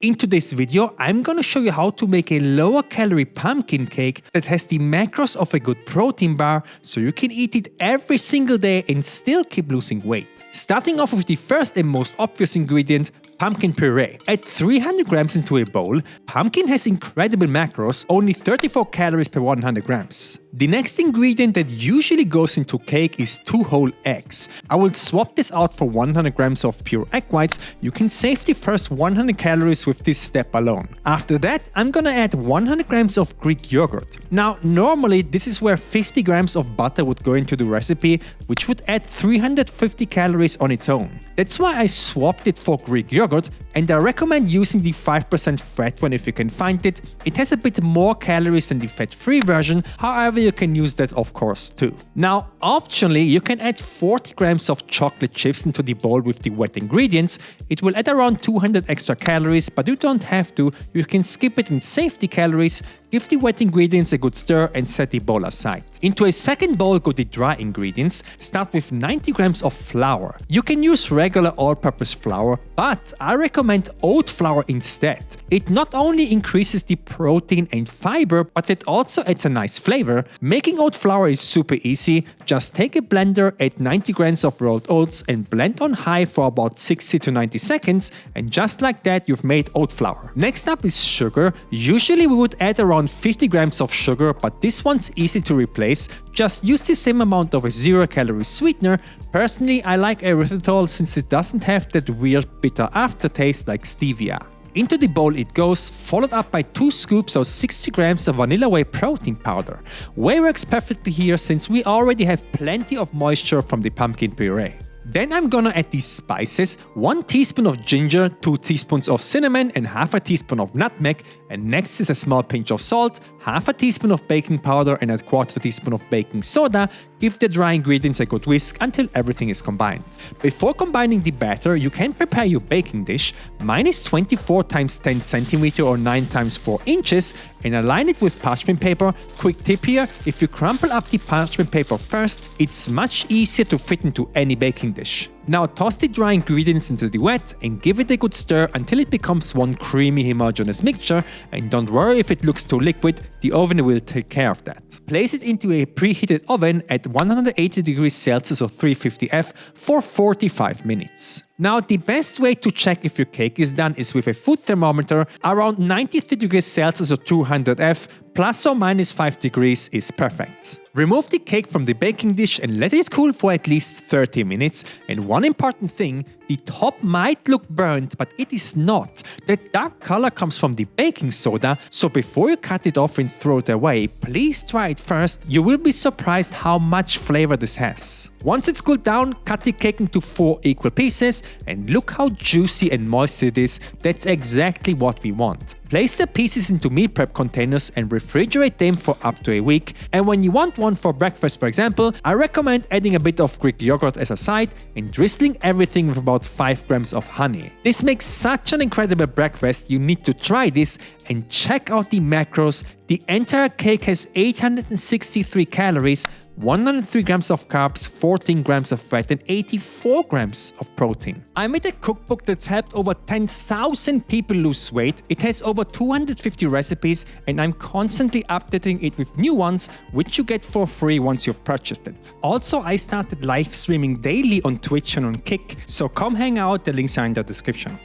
In today's video, I'm gonna show you how to make a lower calorie pumpkin cake that has the macros of a good protein bar so you can eat it every single day and still keep losing weight. Starting off with the first and most obvious ingredient, pumpkin puree. Add 300 grams into a bowl. Pumpkin has incredible macros, only 34 calories per 100 grams. The next ingredient that usually goes into cake is 2 whole eggs. I will swap this out for 100 grams of pure egg whites. You can save the first 100 calories with this step alone. After that, I'm gonna add 100 grams of Greek yogurt. Now, normally this is where 50 grams of butter would go into the recipe, which would add 350 calories on its own. That's why I swapped it for Greek yogurt, and I recommend using the 5% fat one if you can find it. It has a bit more calories than the fat-free version, however you can use that of course too. Now optionally you can add 40 grams of chocolate chips into the bowl with the wet ingredients. It will add around 200 extra calories, but you don't have to, you can skip it and save the calories. Give the wet ingredients a good stir and set the bowl aside. Into a second bowl go the dry ingredients. Start with 90 grams of flour. You can use regular all-purpose flour, but I recommend oat flour instead. It not only increases the protein and fiber, but it also adds a nice flavor. Making oat flour is super easy. Just take a blender, add 90 grams of rolled oats and blend on high for about 60 to 90 seconds, and just like that you've made oat flour. Next up is sugar. Usually we would add around 50 grams of sugar, but this one's easy to replace. Just use the same amount of a 0-calorie sweetener. Personally, I like erythritol since it doesn't have that weird bitter aftertaste like stevia. Into the bowl it goes, followed up by 2 scoops or 60 grams of vanilla whey protein powder. Whey works perfectly here since we already have plenty of moisture from the pumpkin puree. Then I'm gonna add these spices, 1 teaspoon of ginger, 2 teaspoons of cinnamon and half a teaspoon of nutmeg, and next is a small pinch of salt, half a teaspoon of baking powder and a quarter teaspoon of baking soda. Give the dry ingredients a good whisk until everything is combined. Before combining the batter, you can prepare your baking dish. Mine is 24 x 10 cm or 9 x 4 inches, and align it with parchment paper. Quick tip here, if you crumple up the parchment paper first, it's much easier to fit into any baking dish. Now toss the dry ingredients into the wet and give it a good stir until it becomes one creamy homogeneous mixture, and don't worry if it looks too liquid, the oven will take care of that. Place it into a preheated oven at 180 degrees Celsius or 350 F for 45 minutes. Now the best way to check if your cake is done is with a food thermometer. Around 93 degrees Celsius or 200 F, plus or minus 5 degrees is perfect. Remove the cake from the baking dish and let it cool for at least 30 minutes. And one important thing, the top might look burnt, but it is not. The dark color comes from the baking soda, so before you cut it off and throw it away, please try it first. You will be surprised how much flavor this has. Once it's cooled down, cut the cake into 4 equal pieces, and look how juicy and moist it is. That's exactly what we want. Place the pieces into meal prep containers and refrigerate them for up to a week. And when you want one for breakfast, for example, I recommend adding a bit of Greek yogurt as a side and drizzling everything with about 5 grams of honey. This makes such an incredible breakfast. You need to try this and check out the macros. The entire cake has 863 calories, 103 grams of carbs, 14 grams of fat and 84 grams of protein. I made a cookbook that's helped over 10,000 people lose weight. It has over 250 recipes and I'm constantly updating it with new ones, which you get for free once you've purchased it. Also, I started live streaming daily on Twitch and on Kick, so come hang out, the links are in the description.